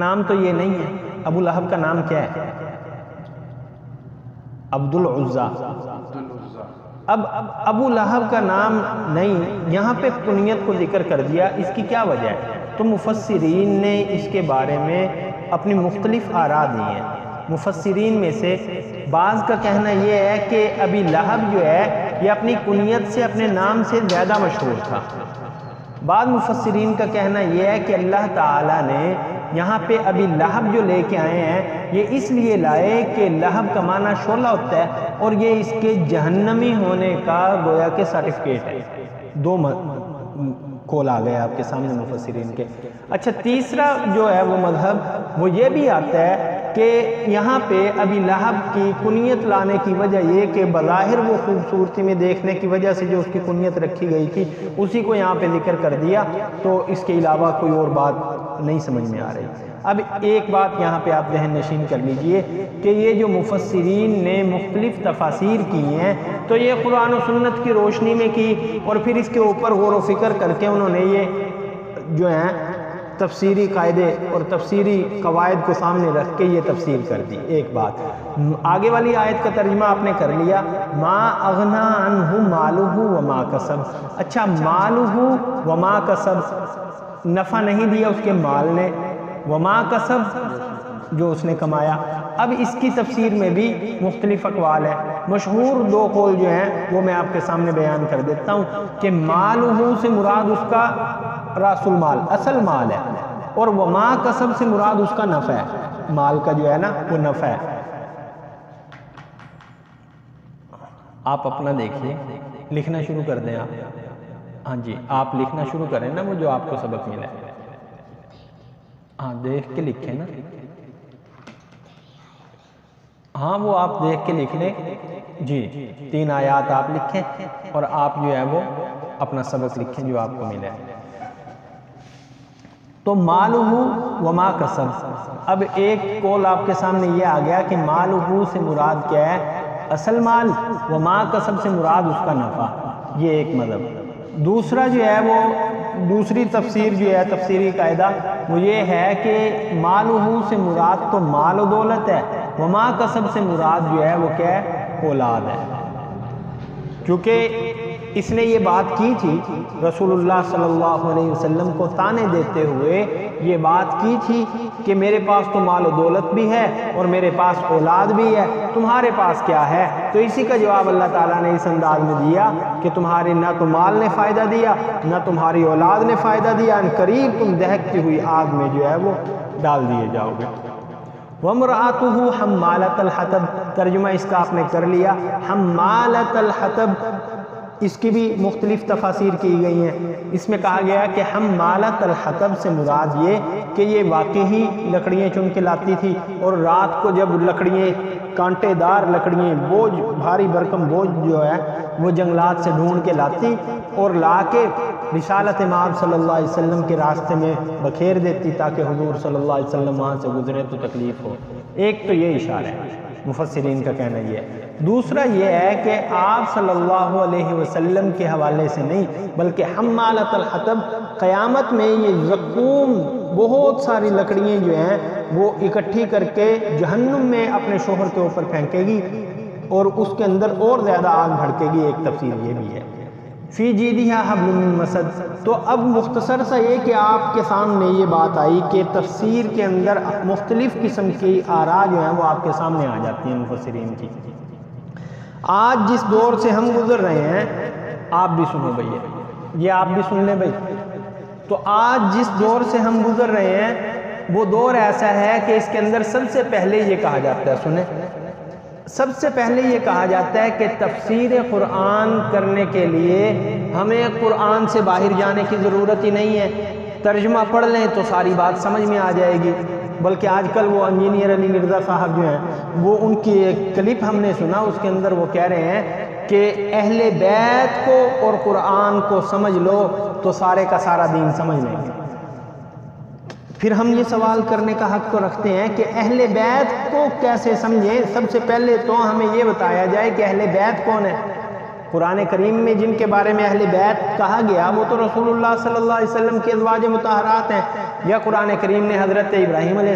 نام تو یہ نہیں ہے. ابو لہب کا نام کیا ہے؟ عبد العزا. اب ابو لہب کا نام نہیں، یہاں پہ کنیت کو ذکر کر دیا. اس کی کیا وجہ ہے؟ تو مفسرین نے اس کے بارے میں اپنی مختلف آراء دی ہیں. مفسرین میں سے بعض کا کہنا یہ ہے کہ ابی لہب جو ہے یہ اپنی کنیت سے اپنے نام سے زیادہ مشہور تھا. بعض مفسرین کا کہنا یہ ہے کہ اللہ تعالیٰ نے یہاں پہ ابی لہب جو لے کے آئے ہیں یہ اس لیے لائے کہ لہب کا معنی شعلہ ہوتا ہے اور یہ اس کے جہنمی ہونے کا گویا کہ سرٹیفکیٹ ہے. دو کول آ گئے آپ کے سامنے مفسرین کے. اچھا، تیسرا جو ہے وہ مذہب وہ یہ بھی آتا ہے کہ یہاں پہ ابی لہب کی کنیت لانے کی وجہ یہ کہ بظاہر وہ خوبصورتی میں دیکھنے کی وجہ سے جو اس کی کنیت رکھی گئی تھی اسی کو یہاں پہ ذکر کر دیا، تو اس کے علاوہ کوئی اور بات نہیں سمجھ میں آ رہی. اب ایک بات یہاں پہ آپ ذہن نشین کر لیجئے کہ یہ جو مفسرین نے مختلف تفاسیر کی ہیں تو یہ قرآن و سنت کی روشنی میں کی اور پھر اس کے اوپر غور و فکر کر کے انہوں نے یہ جو ہیں تفسیری قاعدے اور تفسیری قواعد کو سامنے رکھ کے یہ تفسیر کر دی. ایک بات آگے والی آیت کا ترجمہ آپ نے کر لیا، ما اغنا عنہ مالہ وما کسب. اچھا، مالہ وما کسب، نفع نہیں دیا اس کے مال نے، وما کسب جو اس نے کمایا. اب اس کی تفسیر میں بھی مختلف اقوال ہیں. مشہور دو قول جو ہیں وہ میں آپ کے سامنے بیان کر دیتا ہوں کہ مالہ سے مراد اس کا راس المال اصل مال ہے اور وما کسب سے مراد اس کا نفع ہے. مال کا جو ہے نا وہ نفع ہے. آپ اپنا دیکھیے، لکھنا شروع کر دیں آپ. ہاں جی، آپ لکھنا شروع کریں نا وہ جو آپ کو سبق ملا ہے. ہاں دیکھ کے لکھیں نا. ہاں وہ آپ دیکھ کے لکھ لیں. جی 3 آیات آپ لکھیں اور آپ جو ہے وہ اپنا سبق لکھیں جو آپ کو ملا ہے. تو مالہ وما کسب. اب ایک قول آپ کے سامنے یہ آ گیا کہ مالہ سے مراد کیا ہے؟ اصل مال. وما کسب سے مراد اس کا نفع. یہ ایک مذہب. دوسرا جو ہے وہ دوسری تفسیر جو ہے تفسیری قاعدہ وہ یہ ہے کہ مالہ سے مراد تو مال و دولت ہے، وما کسب سے مراد جو ہے وہ کیا ہے؟ اولاد ہے. کیونکہ اس نے یہ بات کی تھی رسول اللہ صلی اللہ علیہ وسلم کو تانے دیتے ہوئے، یہ بات کی تھی کہ میرے پاس تو مال و دولت بھی ہے اور میرے پاس اولاد بھی ہے، تمہارے پاس کیا ہے؟ تو اسی کا جواب اللہ تعالیٰ نے اس انداز میں دیا کہ تمہارے نہ تو مال نے فائدہ دیا نہ تمہاری اولاد نے فائدہ دیا، ان قریب تم دہکتی ہوئی آگ میں جو ہے وہ ڈال دیے جاؤ گے. وَامْرَأَتُهُ حَمَّالَةَ الْحَطَبِ. ترجمہ اس کا آپ نے کر لیا، حمالۃ الحطب. اس کی بھی مختلف تفاسیر کی گئی ہیں. اس میں کہا گیا کہ حمالۃ الحطب سے مراد یہ کہ یہ واقعی لکڑیاں چن کے لاتی تھی اور رات کو جب لکڑیاں کانٹے دار لکڑیاں بوجھ بھاری بھرکم بوجھ جو ہے وہ جنگلات سے ڈھونڈ کے لاتی اور لا کے رسالت امام صلی اللہ علیہ وسلم کے راستے میں بکھیر دیتی تاکہ حضور صلی اللہ علیہ وسلم وہاں سے گزرے تو تکلیف ہو. ایک تو یہ اشارہ ہے مفسرین کا کہنا یہ ہے. دوسرا یہ ہے کہ آپ صلی اللہ علیہ وسلم کے حوالے سے نہیں بلکہ حمالۃ الحطب قیامت میں یہ زقوم بہت ساری لکڑیاں جو ہیں وہ اکٹھی کر کے جہنم میں اپنے شوہر کے اوپر پھینکے گی اور اس کے اندر اور زیادہ آگ بھڑکے گی. ایک تفسیر یہ بھی ہے. فی جیدہا حبل من مسد. تو اب مختصر سا یہ کہ آپ کے سامنے یہ بات آئی کہ تفسیر کے اندر مختلف قسم کی آراء جو ہیں وہ آپ کے سامنے آ جاتی ہیں مفسرین کی. آج جس دور سے ہم گزر رہے ہیں آپ بھی سنو بھئی، یہ آپ بھی سن لیں بھئی. تو آج جس دور سے ہم گزر رہے ہیں وہ دور ایسا ہے کہ اس کے اندر سب سے پہلے یہ کہا جاتا ہے، سنیں، سب سے پہلے یہ کہا جاتا ہے کہ تفسیر قرآن کرنے کے لیے ہمیں قرآن سے باہر جانے کی ضرورت ہی نہیں ہے. ترجمہ پڑھ لیں تو ساری بات سمجھ میں آ جائے گی. بلکہ آج کل وہ انجینئر علی مرزا صاحب جو ہیں وہ ان کی ایک کلپ ہم نے سنا، اس کے اندر وہ کہہ رہے ہیں کہ اہل بیت کو اور قرآن کو سمجھ لو تو سارے کا سارا دین سمجھ لیں گے. پھر ہم یہ سوال کرنے کا حق تو رکھتے ہیں کہ اہل بیت کو کیسے سمجھیں. سب سے پہلے تو ہمیں یہ بتایا جائے کہ اہل بیت کون ہے. قرآن کریم میں جن کے بارے میں اہل بیت کہا گیا وہ تو رسول اللہ صلی اللہ علیہ وسلم کے ازواج مطہرات ہیں، یا قرآن کریم نے حضرت ابراہیم علیہ